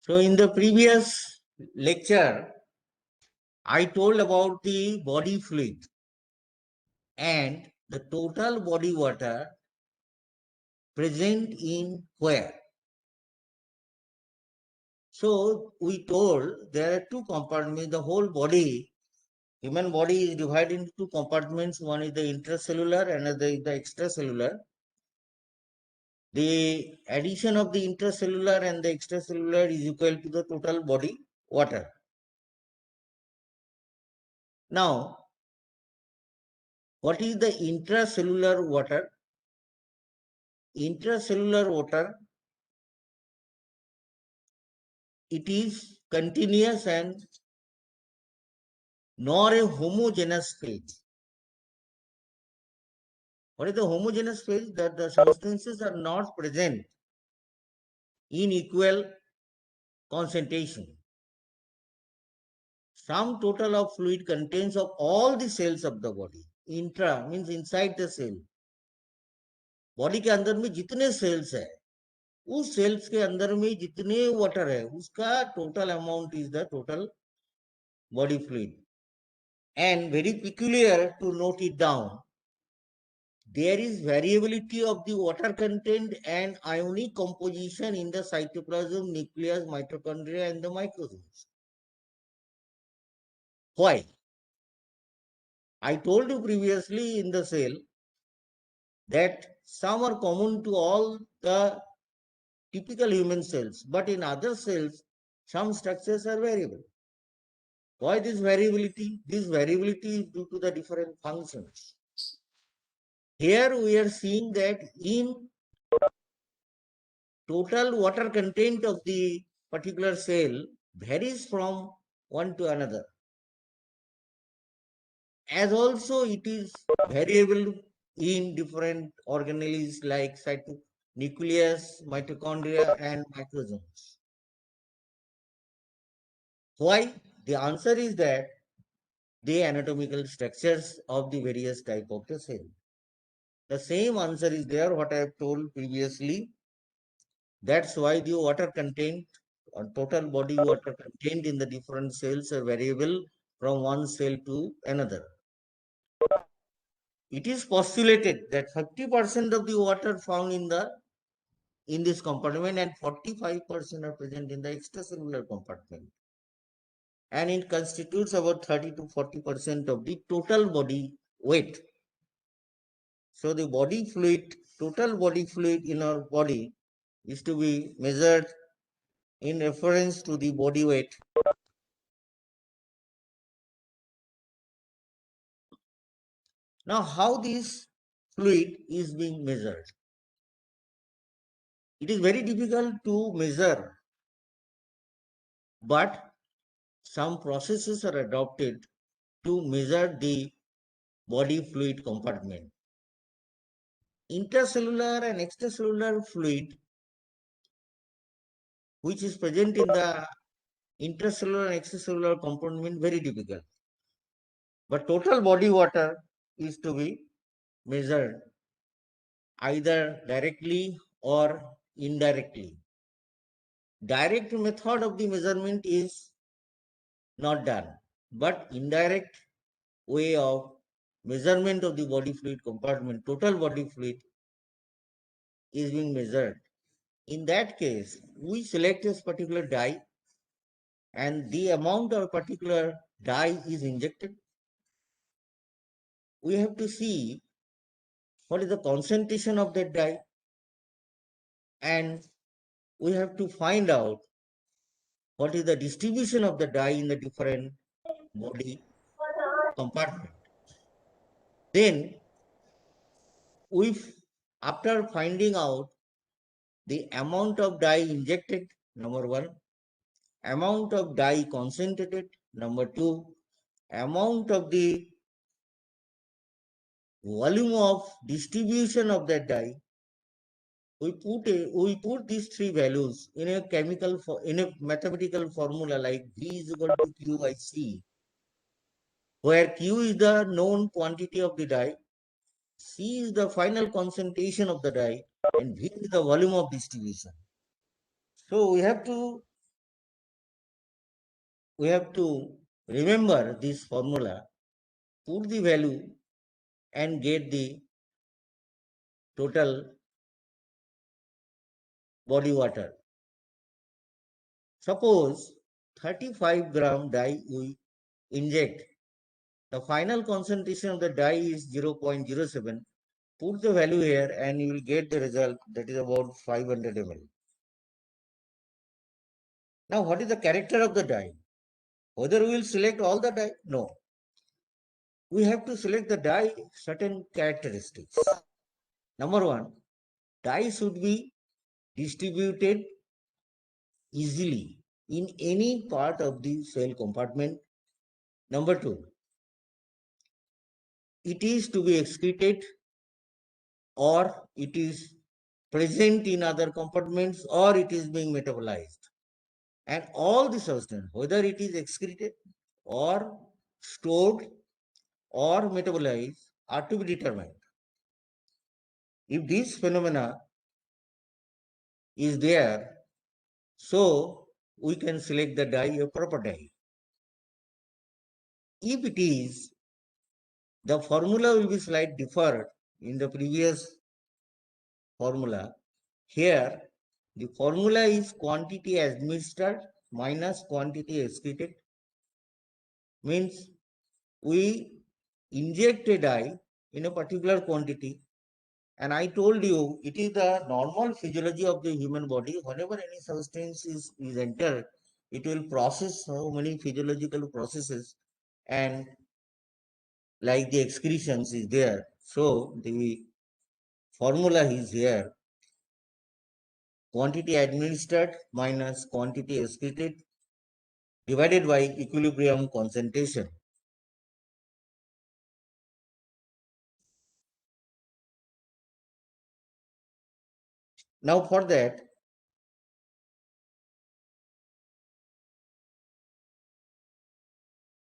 So in the previous lecture, I told about the body fluid and the total body water present in where. So we told there are two compartments, the whole body, human body is divided into two compartments. One is the intracellular, another is the extracellular. The addition of the intracellular and the extracellular is equal to the total body water. Now, what is the intracellular water? Intracellular water, it is continuous and nor a homogeneous phase. What is the homogeneous phase? That the substances are not present in equal concentration. Sum total of fluid contains of all the cells of the body. Intra means inside the cell. Body के अंदर में जितने sales है उस sales के अंदर में जितने वाटर है उसका total amount is the total body fluid and very peculiar to note it down, there is variability of the water content and ionic composition in the cytoplasm, nucleus, mitochondria and the microsomes. Why? I told you previously in the cell that some are common to all the typical human cells, but in other cells, some structures are variable. Why this variability? This variability is due to the different functions. Here we are seeing that in total water content of the particular cell varies from one to another. As also it is variable in different organelles like nucleus, mitochondria and microsomes. Why? The answer is that the anatomical structures of the various type of the cell. The same answer is there what I have told previously. That's why the water content or total body water content in the different cells are variable from one cell to another. It is postulated that 50% of the water found in this compartment and 45% are present in the extracellular compartment. And it constitutes about 30 to 40% of the total body weight. So the body fluid, total body fluid in our body is to be measured in reference to the body weight. Now, how this fluid is being measured? It is very difficult to measure, but some processes are adopted to measure the body fluid compartment. Intracellular and extracellular fluid, which is present in the intracellular and extracellular compartment, very difficult. But total body water is to be measured either directly or indirectly. Direct method of the measurement is not done, but indirect way of measurement of the body fluid compartment, total body fluid is being measured. In that case, we select this particular dye and the amount of particular dye is injected. We have to see what is the concentration of that dye and we have to find out what is the distribution of the dye in the different body compartment. Then, if after finding out the amount of dye injected, number one, amount of dye concentrated, number two, amount of the volume of distribution of that dye, we put these three values in a in a mathematical formula like V is equal to QIC, where Q is the known quantity of the dye, C is the final concentration of the dye, and V is the volume of distribution. So we have to we have to remember this formula, put the value and get the total body water. Suppose 35 gram dye we inject. The final concentration of the dye is 0.07. Put the value here and you will get the result, that is about 500 ml. Now, what is the character of the dye? Whether we will select all the dye? No. We have to select the dye certain characteristics. Number one, dye should be distributed easily in any part of the cell compartment. Number two, it is to be excreted or it is present in other compartments or it is being metabolized. And all the substance, whether it is excreted or stored or metabolized, are to be determined. If this phenomena is there, so we can select the dye, a proper dye. If it is, the formula will be slightly different in the previous formula. Here, the formula is quantity administered minus quantity excreted. Means we inject a dye in a particular quantity, and I told you it is the normal physiology of the human body. Whenever any substance is entered, it will process so many physiological processes, and like the excretions is there. So the formula is here, quantity administered minus quantity excreted divided by equilibrium concentration. Now for that,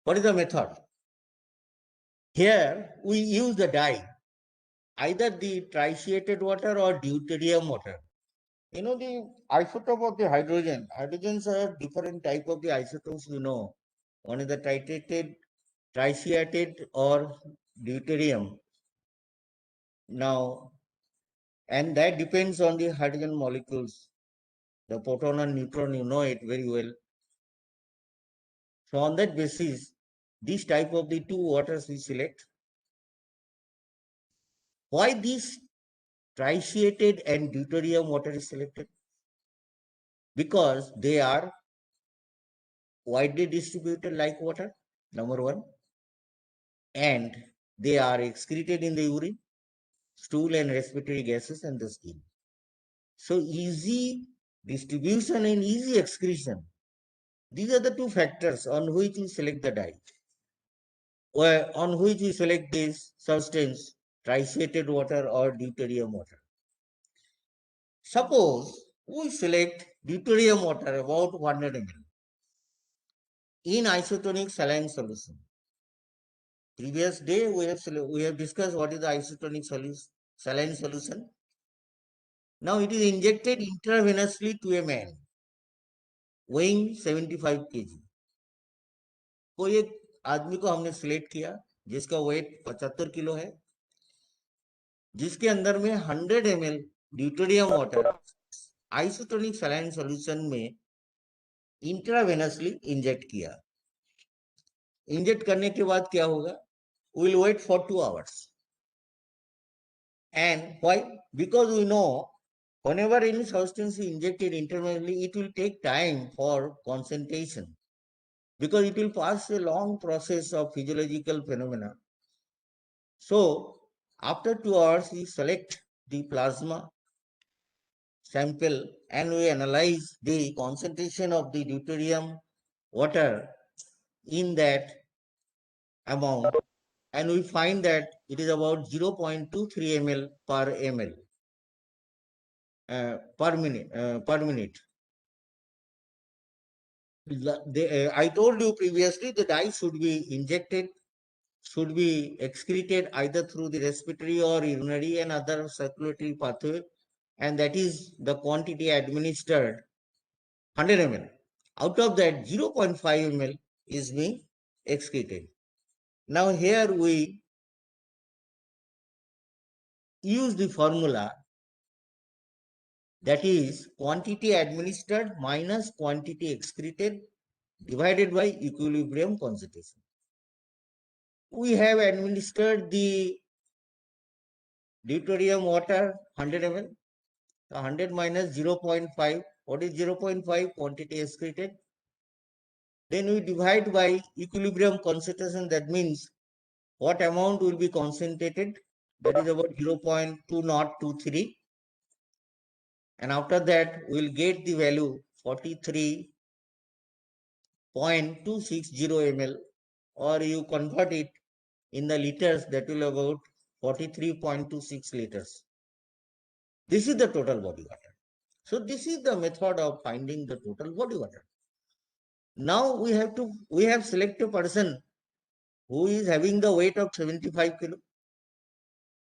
what is the method? Here we use the dye, either the tritiated water or deuterium water. You know the isotope of the hydrogen. Hydrogens are different type of the isotopes, you know. One is the tritiated, tritiated or deuterium. Now, and that depends on the hydrogen molecules, the proton and neutron, you know it very well. So on that basis, this type of the two waters we select. Why this tritiated and deuterium water is selected? Because they are widely distributed like water, number one, and they are excreted in the urine, stool and respiratory gases and the skin. So easy distribution and easy excretion. These are the two factors on which we select the dye, or on which we select this substance, tritiated water or deuterium water. Suppose we select deuterium water about 100 ml in isotonic saline solution. Previous day we have discussed what is the isotonic saline solution. Now it is injected intravenously to a man weighing 75 kg. कोई एक आदमी को हमने select किया जिसका wait 75 kilo है, जिसके अंदर में 100 ml deuterium water isotonic saline solution में इंट्रावेनसली इंजेक्ट किया. इंजेक्ट करने के बाद क्या होगा? Will wait for 2 hours. And why? Because we know whenever any substance is injected internally, it will take time for concentration, because it will pass a long process of physiological phenomena. So after 2 hours, we select the plasma sample and we analyze the concentration of the deuterium water in that amount, and we find that it is about 0.23 ml per ml per minute. I told you previously the dye should be injected, should be excreted either through the respiratory or urinary and other circulatory pathway, and that is the quantity administered 100 ml. Out of that, 0.5 ml is being excreted. Now here we use the formula, that is quantity administered minus quantity excreted divided by equilibrium concentration. We have administered the deuterium water 100 ml. 100 minus 0.5. What is 0.5? Quantity excreted. Then we divide by equilibrium concentration. That means what amount will be concentrated. That is about 0.2023. And after that, we will get the value 43.260 ml, or you convert it in the liters, that will about 43.26 liters. This is the total body water. So this is the method of finding the total body water. Now we have selected a person who is having the weight of 75 kilo.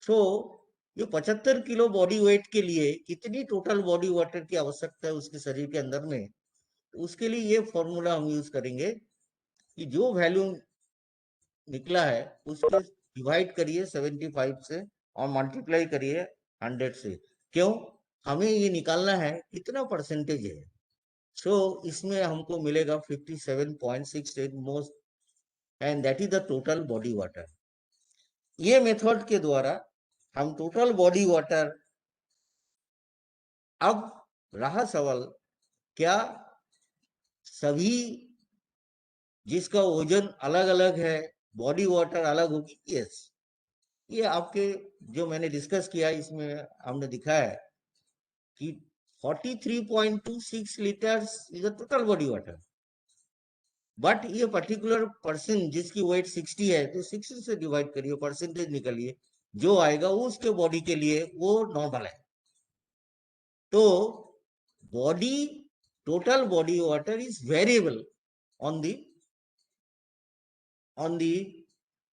So ये 75 kilo body weight के लिए कितनी total body water की आवश्यकता है उसके शरीर के अंदर में, तो उसके लिए ये फॉर्मूला हम यूज करेंगे कि जो वैल्यू निकला है उसके डिवाइड करिए 75 से और मल्टीप्लाई करिए 100 से. क्यों? हमें ये निकालना है कितना परसेंटेज है. सो इसमें हमको मिलेगा 57.68 most, and that is the total body water. ये मेथड के द्वारा हम टोटल बॉडी वाटर. अब रहा सवाल, क्या सभी जिसका वजन अलग अलग है बॉडी वाटर अलग होगी? यस. ये आपके जो मैंने डिस्कस किया इसमें हमने दिखाया है कि 43.26 litres is the total body water. But ये पर्टिकुलर पर्सन जिसकी वेट 60 है तो 60 से डिवाइड करिए, परसेंटेज निकलिए, जो आएगा वो उसके बॉडी के लिए वो नॉर्मल है. तो body total body water is variable on the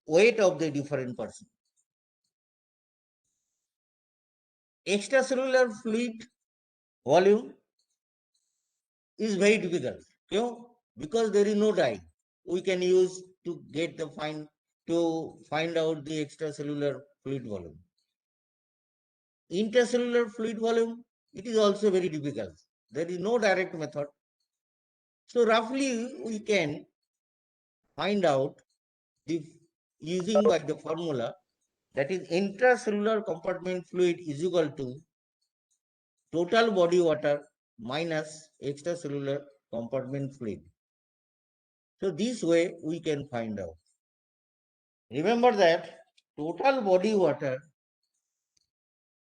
weight of the different person. Extracellular fluid volume is very difficult. क्यों? Because there is no dye we can use to find out the extracellular fluid volume. Intercellular fluid volume, it is also very difficult. There is no direct method. So roughly we can find out the using by the formula, that is intracellular compartment fluid is equal to total body water minus extracellular compartment fluid. So this way we can find out. Remember that total body water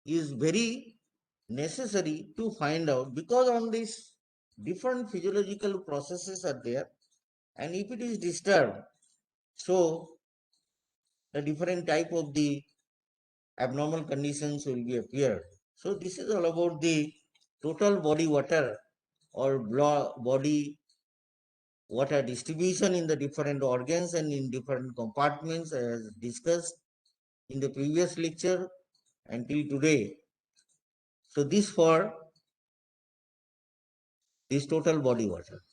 is very necessary to find out, because on this different physiological processes are there, and if it is disturbed, so the different type of the abnormal conditions will be appeared. So this is all about the total body water or body water distribution in the different organs and in different compartments as discussed in the previous lecture until today. So this for this total body water.